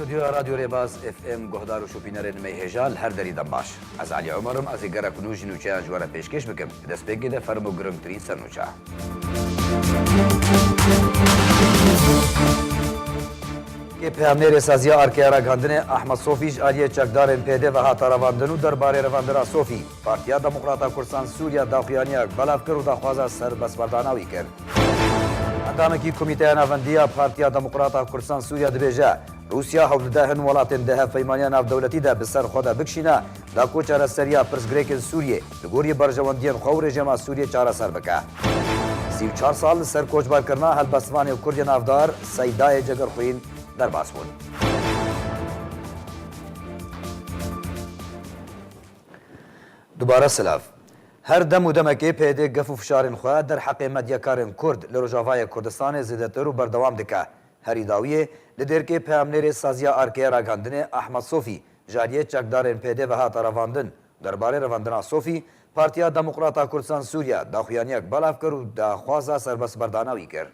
استودیو رادیو ریباز اف ام گهدار و شوپینر نمی هجال هر دری دم باش از علی عمرم از گره کنوژ نوچه جوار پیشکش بکم دست بگیده فرمو گرم ترین سر نوچه که پیامنیر سازی آرکیارا گاندنه احمد صوفیش علی چکدار پیده و هاتا رواندنو درباره رواندرا صوفی پارتیا دموکراتا کردستان سوریا داخیانیاک بلاف کرد و داخوازا سر بسپرداناوی کرد اندامکی کمیته نافندیا پارتیا دموکراتا کردستان سوریا دبیجه روسیا هەوڵدەدا هەن وڵاتێن دەها فەیمانیان ناودەوڵەتیدا بەسەر خۆدا بکشینە دا کۆچارە سەریا پرسگرێکن سووریێ لە گۆری بەرژەوەندیان خۆ و ڕێژەما سووریە چارەسەر بکە 34 ساڵ لەسەر کۆچبارکردنا هەلبەسمانی و کوردی ناودار سەیدایە جەگەرخوین دەرباس بوون. دووبارە سلااف هەر دەم و دەمەکەی پێدێ گەف و فشارên خۆ دەرحەقێ مەدیەکارên کورد لە ڕۆژاوایە کوردستانê زیدەتر و بەردەوام دکە. هەری داویێ li derkê peyamnêrê saziya arkaya ragandinê Ahmed Sofî jariyê çekdarên pêdê ve hata revandin derbarê revandina Sofî Partiya Demokrata Kurdistan Sûriya daxuyaniyek belav kir û daxwaza serbestberdana wî kir.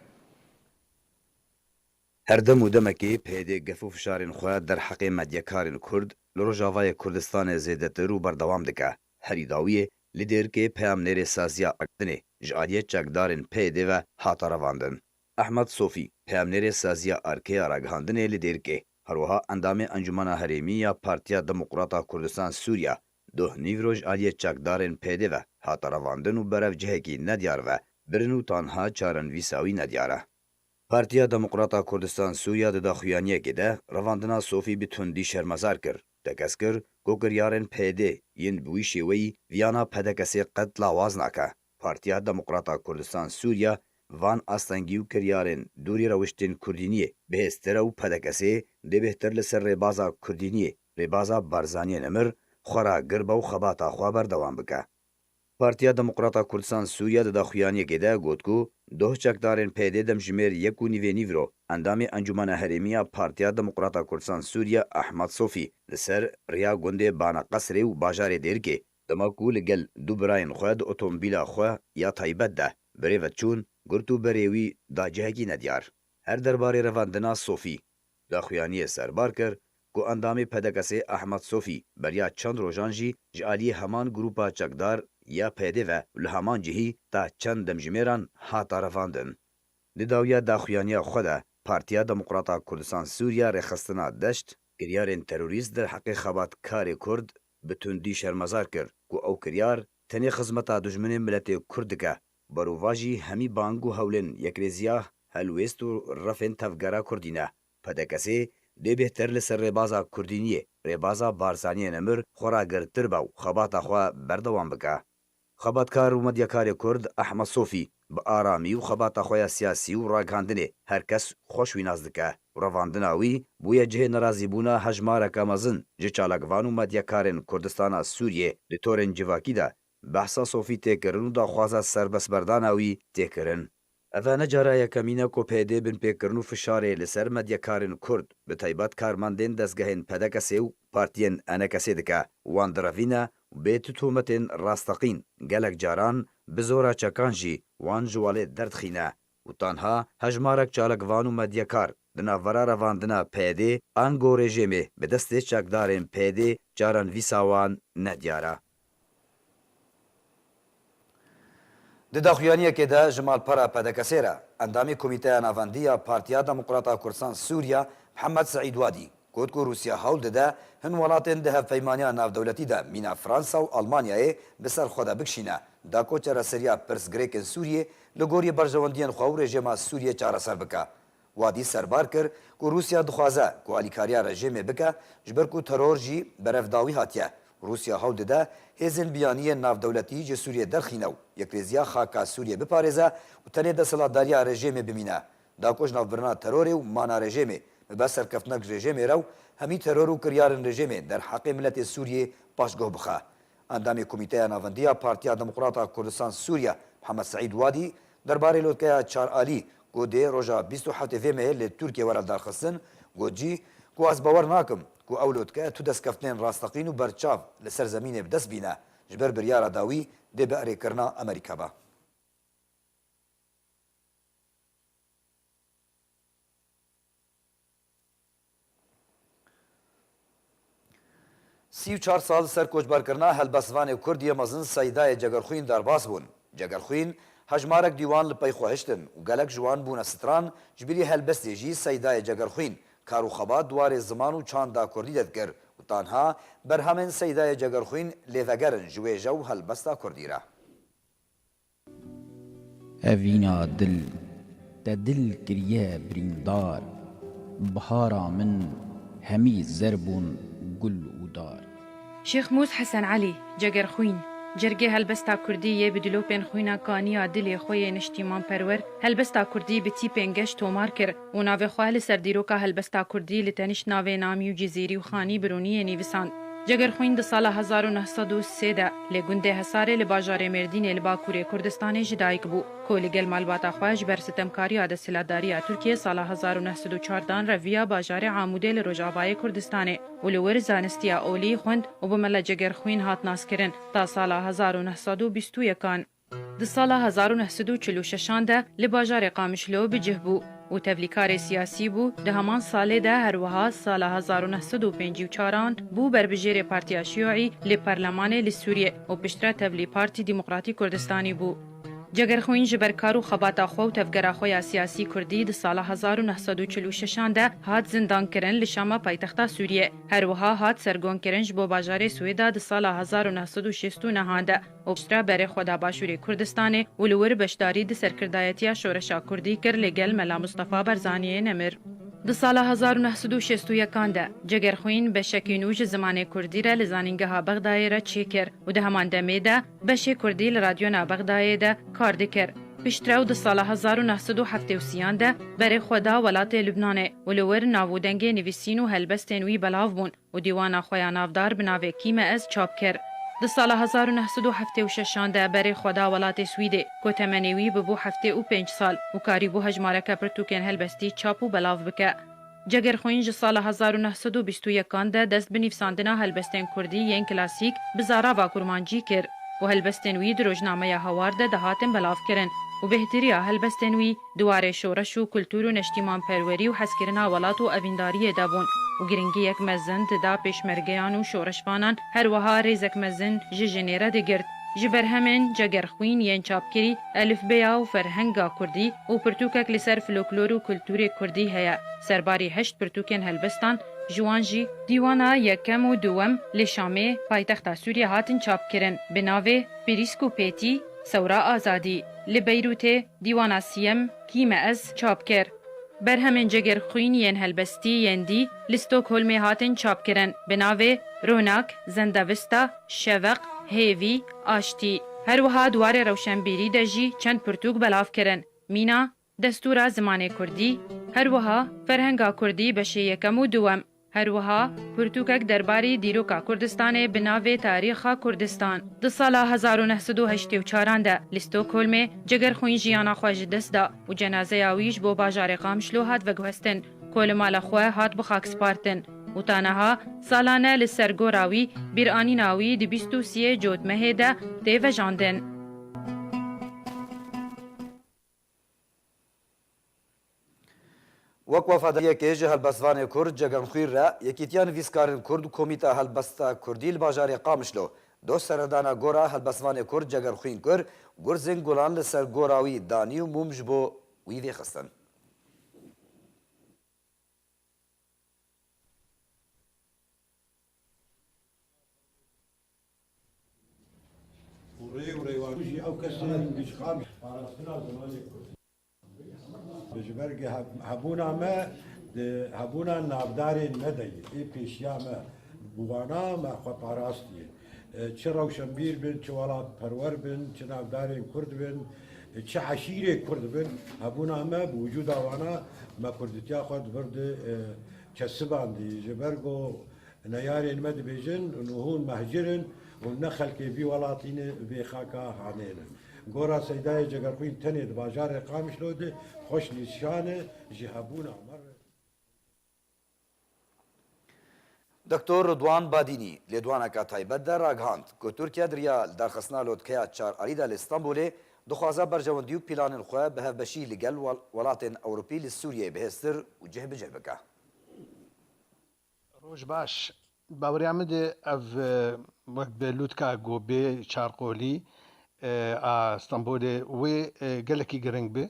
Her dem û demekê pêdê gef û fişarên xwe derheqê medyekarên Kurd li Rojavayê Kurdistanê zêdetir û berdewam dike. Herî dawiyê li derkê peyamnêrê saziya Akdinê ji aliyê çekdarên pêdê ve hata revandin. Ahmed Sofî peyamnêrê saziya arkaya ragihandinê li derkê herwiha endamê Encumena Herêmî ya Partiya Demokrata Kurdistan Sûriya duh nîv roj aliyê çekdarên pêdê ve hata revandin û berev cihekî nediyar ve birin û tanha çarenivîsa wî nediyar e. Partiya Demokrata Kurdistan Sûriya di daxuyaniyekê de revandina Sofî bi tundî şermezar kir. Tekez kir ku kiryarên pêdê yên bi wî şêweyî viyana pedekesê qet lawaz nake. Partiya Demokrata Kurdistan Sûriya van astengî û kiryarên dûrî rewiştên Kurdîniyê bihêztir û pedekesê dê bêhtir li ser rêbaza Kurdîniyê rêbaza Barzaniyên Emir xwe girba û xebata xwe berdewam bike. Partiya Demokrata Kurdistan Sûriya di daxuyaniyekê de got ku doh çekdarên pêdê demjimêr yek û nîvê nîvro endamê Encumena Herêmî ya Partiya Demokrata Kurdistan Sûriya Ahmed Sofî li ser rêya gundê Bana Qesrê û bajarê Dêrkê dema ku li gel du birayên xwe di otomobîla xwe ya taybet de birê veçûn gurt û berê wî da cihekî nediyar. Her derbarê revandina Sofî daxuyaniyê serbar kir ku endamê pedekesê Ahmed Sofî beriya çend rojan jî ji aliyê heman grûpa çekdar ya pêdê ve li heman cihî ta çend demjimêran hata revandin. Li dawiya daxuyaniya xwe de Partiya Demokrata Kurdistan Sûriya rêxistina deşt kiryarên terorîst derheqê xebatkarê Kurd bi tundî şermezar kir ku ew kiryar tenê xizmeta dijminên miletê Kurd dike. Barûva jî hemî bang û hewlên yekrêziya helwêst û refên tevgera Kurdî ne. Pedekesê dê bêhtir li ser rêbaza Kurdîniyê rêbaza Barzaniyên Emir xwe ragirtir be û xebata xwe berdewam bike. Xebatkar û medyekarê Kurd Ahmed Sofî bi aramî û xebata xwe ya siyasî û ragihandinê her kes xweş wînaz dike. Revandina wî bûye cihê nerazîbûna hejmareka mezin ji çalakvan û medyekarên Kurdistana Sûriyê li torên civakî de behsa Sofî têkirin û daxwaza serbestberdana wî têkirin. Ev ne cara yekemîn e ku pêdê bin pêkirin û fişarê li ser medyekarên Kurd bi taybet karmendên dezgehên pedekesê û partiyên enekesê dike. Wan direvîne û bê tûtometên rastexîn gelek caran bi zora çekan jî wan ji walê derdixîne û tanha hejmarek çalakvan û medyekar di navbera revandina pêdê an gorê rejimê bi destê çekdarên pêdê caranivîsa wan nediyar e. Di daxuyaniyekê de ji malpera pedekesê re endamê Komîteya Navendiya Partiya Demokrata Kurdistan Sûriya Mihemed Seîd Wadî got ku Rûsya hewl dide hin welatên di hevpeymaniya navdewletî de mîna Fransa û Almanyayê bi ser xwe de bikişîne da ku çareseriya pirsgirêkên Sûriyê li gorî berjewendiyên xwe û rejima Sûriyê çareser bike. Wadî serbar kir ku Rûsya dixwaze ku alîkariya rejimê bike ji ber ku teror jî berevdawî hatiye. Rûsya hewl dide hêzên biyaniyên navdewletî ji Sûriyê derxîne û yekrêziya xaka Sûriyê biparêze û tenê desthilatdariya rejimê bimîne. Da ku ji navbirina terorê û mana rejimê bi ber serkeftinek ji rejimê re û همی ترور و کریارن رژیم در حق ملت سوریه پاشگاه بخه. اندام کمیته ناوندیا پارتیا دموکراتا کردستان سوریا محمد سعید وادی درباره لوتکه چار آلی گودی روژا 27 مه ل ترکیه ورا دارخستن گوجی کو از باور ناکم کو اولوتکه تو دست کفتن راستقین و برچاو لسر زمین بدست بینه جبر بریار داوی دی باری کرنا امریکا با. 34 سال سر کوچبرکردنا هەلبەسڤانê Kurdî mezin Seyidayê Cegerxwîn derbas bûn. Cegerxwîn hejmarek dîwan li pey xwe hiştin û gelek ji wan bûne stran ji birî helbestê jî Seyidayê Cegerxwîn kar û xebat duwarê ziman û çanda Kurdî de dikir û tanha berhemên Seyidayê Cegerxwîn lêvegerin ji wê jew helbesta Kurdî re. Evîna dil te dil kiriye birîndar bihara min hemî zer bûn gul û dar. شیخ موس حسن علی جگرخوین جرگه هلبستا کردی یه بدلو پین خوینا کانیا دلی خوی نشتیمان پرور هلبستا کردی بتی پنگش تومار کر و ناو خواه سردیرو که هلبستا کردی لتنش ناو نامی و جزیری و خانی برونی نیویسان جگرخوین د سال 1903 ده لگونده حساره لباجار مردین لباکوری کردستان جدایک بو کولگل مالباتا خواهش بر ستمکاری آده سلاداری ترکیه سال 1914 رویا باجار عاموده لروجاوای کردستانه ولور زانستیا اولی خوند و بملا جگرخوین هات ناس کرن تا سال 1921 د سال 1946 ده لباجار قامشلو بجه بو و تبلیکار سیاسی بو ده همان ساله ده هروها سال 1954 بو بربجیر پارتیا شیوعی لپارلمان لسوریه و پشتره تبلی پارتی دموکراتی کردستانی بو. جگرخوین جبر کارو خباتا خو و تفگرا خویا سیاسی کردی ده سال 1946 ده هات زندان کرن لشاما پایتختا سوریه. هروها هات سرگون کرن جبو باجار سویدا ده سال 1969 هانده و پشتره بره خدا باشوری کردستانه و لور بشداری ده سرکردایتیا شورشا کردی کر لگل ملا مصطفی برزانیه نمر. د سال 1961 ده جگرخوین به شکینوج زمان کردی را لزانینگه بغدای را چی کر و ده همان دمه ده بشه کردی لرادیو نا بغدای ده کار دکر. پشتراو د سال 1973 ده بره خدا ولات لبنانه و لور ناودنگ نویسین و هلبستین وی بلاو بون و دیوان خویا نافدار بناوه کیم از چاپ کر. د سال 1976 ده بره خدا ولات سویده کو تمنیوی ببو 75 سال و کاری بو هجمارکه پرتوکن هلبستی چاپو بلاو بکه. جگرخوین ج سال 1921 ده دست بنیفساندنا هلبستین کردی ین کلاسیک بزارا و کرمانجی کر و هلبستین وی د روزنامه هوار ده دهاتن بلاو کرن و بهتریا هلبستین وی دواره شورش و کلتور و نشتیمان پروری و حسکرنا ولات و اوینداری دابون و گرنگی یک مزن دا پیشمرگیان و شورشوانان هر وها ریزک مزن جنیره ده گرد. جبر همین جگرخوین ین چاپکری الف بیا و فرهنگا کردی و پرتوکک لسر فلوکلور و کلتور کردی هیا سرباری هشت پرتوکن هلبستان جوانجی دیوانا یکم و دوم لشامه پایتخت سوریه هاتن چاپ کرن بناوه پریسکو پیتی سورا آزادی لبیروت دیوانا سیم کیم از چاپ کر بر همین جگرخوین ین هلبستی ین دی لستوکهولم هاتن چاپ کرن بناوه روناک زندوستا شوق هیوی آشتی هر وها دوار روشنبیری دجی چند پرتوک بلاف کرن مینا دستور زمان کردی هر وها فرهنگا کردی بشه یکم و دوم هر وها پرتوکک درباری دیروکا کردستان بناوه تاریخا کردستان د سال 1984 ده لستوکهولم جگرخوین جیانا خواج دست دا و جنازه آویش بو باجار قامشلو هات وگوستن کول مال خواه هات بخاک سپارتن و تانها سالانه لسرگوراوی بیرانی ناوی دی 23 جوتمه ده دیو جاندن. وەک وەفاداریەکێژە هەلبەستوانێ کورد جەگەنخویر را یەکیتیان ویسکارن کورد و کۆمیتا هەلبەستا کوردی لە باژارێ قامشلۆ دۆ سەردانا گۆرا هەلبەستوانێ کورد جەگەنخوین کرد گورزên گوڵان لەسەر گۆراوی دانی و موم ji بۆ wî vêxistin. بجبرگ هبونا ما هبونا نافدارین ندهی ای پیشیا ما بوانا ما خو پاراستیه چه روشنبیر بن چه ولات پرور بن چه نافدارین کرد بن چه عشیره کرد بن هبونا ما بوجود آوانا ما کردتیا خود برد كسباندي جبرجو نيارين مد بيجن ونهون مهجرن ونخل كي في ولاتين بخاكا حانينا گورا سيداي جگرخوين تني باجار قامش لوده خوش نشانه جهبونا عمر دکتور رضوان بادینی لیدوانکا تایبەت در راگهاند که تورکیا دریا درخستنا لۆتکەیە چارئالیدا لە ئیستانبولê دixwaze berjewendî û planên xwe bi hevbeşî li gel welatên Ewropî li Sûriyeyê bihêztir û cihbiceh bike. Roj baş. Bawerya min de ev wek bi lûtka gobê çarqolî a Stenbolê wê gelekî giring bi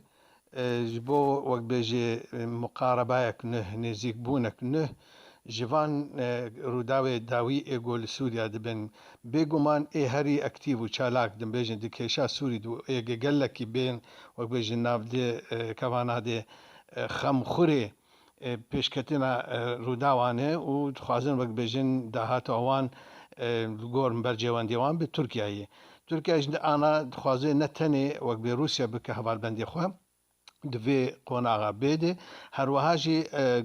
ji bo wek bêjê muqarebayek nûh nêzîkbûnek nûh ji van rûdawê dawî êgo li Sûriya dibin bêguman ê herî aktîv û çalak dibêjin di kêşa Sûrî û êgê gelekî bên wek bêjin navdê kevana dê xemxurê pêşketina rûdawan e û dixwazin wek bêjin dahata wan li gor bercewendî wan bi Tirkiyeyê. Tirkiye ji ana dixwaze ne tenê wek bê Rûsya bike hevalbendê xwe divê qonaxa bêde herwiha jî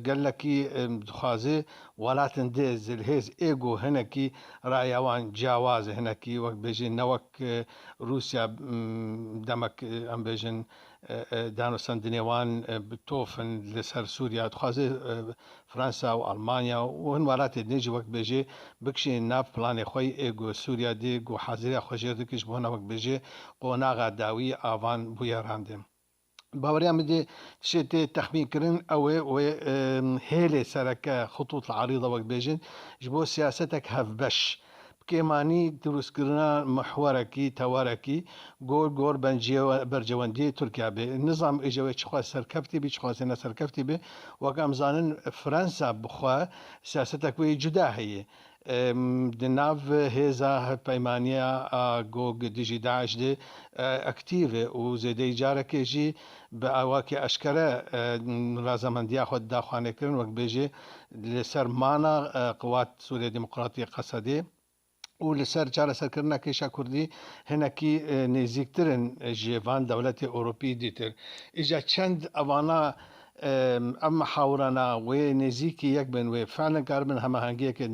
gelekî dixwaze welatin dê zilhêz êgo hinekî raya wan ciyawaz e hinekî wek bêjin ne wek Rûsya demek em bêjin danûstandinê wan bi tofin li ser Sûriya dixwaze Fransa û Almanya û hin welatê din jî wek bêjê bikişînin nav planê xwe êgo Sûriya dê got heziriya xwe jêr dike ji bo hina wek bêjê qonaxa dawî avan bûye randê. باوریا من دی شتی تخمین کردن اوه و هیله سرکه خطوط العريضه وقت بيجن جبو سیاستك هفبش بكيماني دروس كرنا محوركي تواركي گور برجواندي تركيا به النظام اجوي چخوا سركفتي بي چخوا سنه سركفتي به وقام زانن فرنسا بخوا سياستك وي جدا هي دناف هزا پیمانیا گوگ دیجی داعش دی اکتیوه و زیده جارکه جی به اواکی اشکره رازمندیا خود داخوانه کرن وقت بیجی لسر مانا قوات سوریه دموکراتی قصده و لسر چاره سرکرنا کشا کردی هنکی نزیکترین جیوان دولت اروپی دیتر ایجا چند اوانا اما حاورنا و نزیکی یک بین و فعلا کاربن همه هنگیه که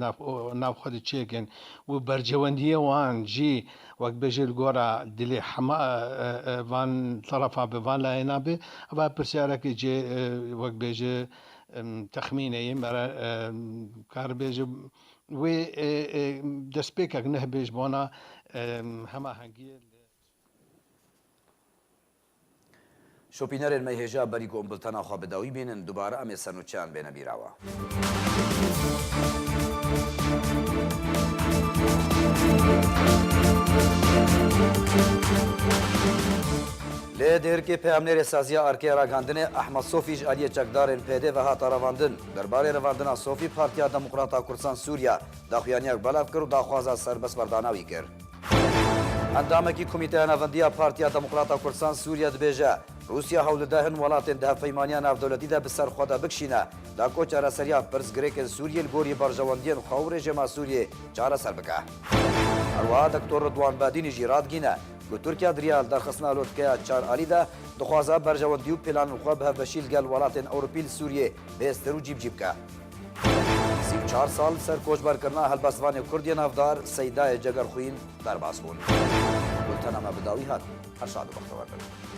ناف خود چیکن و برجواندیه وان جی وقت بجیل گورا دلی حما وان طرفا به وان لاینا به و پرسیاره که جی وقت بجی تخمینه مرا کار بجی و دست پیکک نه بج بانا همه هنگیه شوپینەرên me hêja berî ku biltena xwe bi dawî bînin dubare em ê senûçeyan bêne bîrawa. Lê dêrkê peyamnêrê saziya Arkeya Ragihandinê Ehmed Sofî ji aliyê çekdarên pêdê ve hata revandin. Derbarê revandina Sofî Partiya Demokrata Kurdisan Sûriya daxuyaniyek belav kir û daxwaza serbest berdana wî kir. Endamekî Komîteya Navendiya Partiya Demokrata Kurdisan Sûriya dibêje Rûsya hewlida hin welatên di hevpeymaniya navdewletî de bi ser xwe de bikişîne da ku çareseriya pirsgirêkên Sûriyê li gorî berjewendiyên xwe û rejima Sûriyê çareser bike. Herwiha Dr. Rضوان Badînî jî radgîne ku Tirkiya diriya li derxistina lotkeya çaralî de dixwaze berjewendî û planên xwe bi hevbeşî li gel welatên Ewropî li Sûriyê bihêztir û cîbcî bike. 34 sal ser koçberkirina helbestvanê Kurdiyê navdar Seydayê Cegerxwîn derbas bûn. Bultena me bi dawî hat her şad û bextewar bin.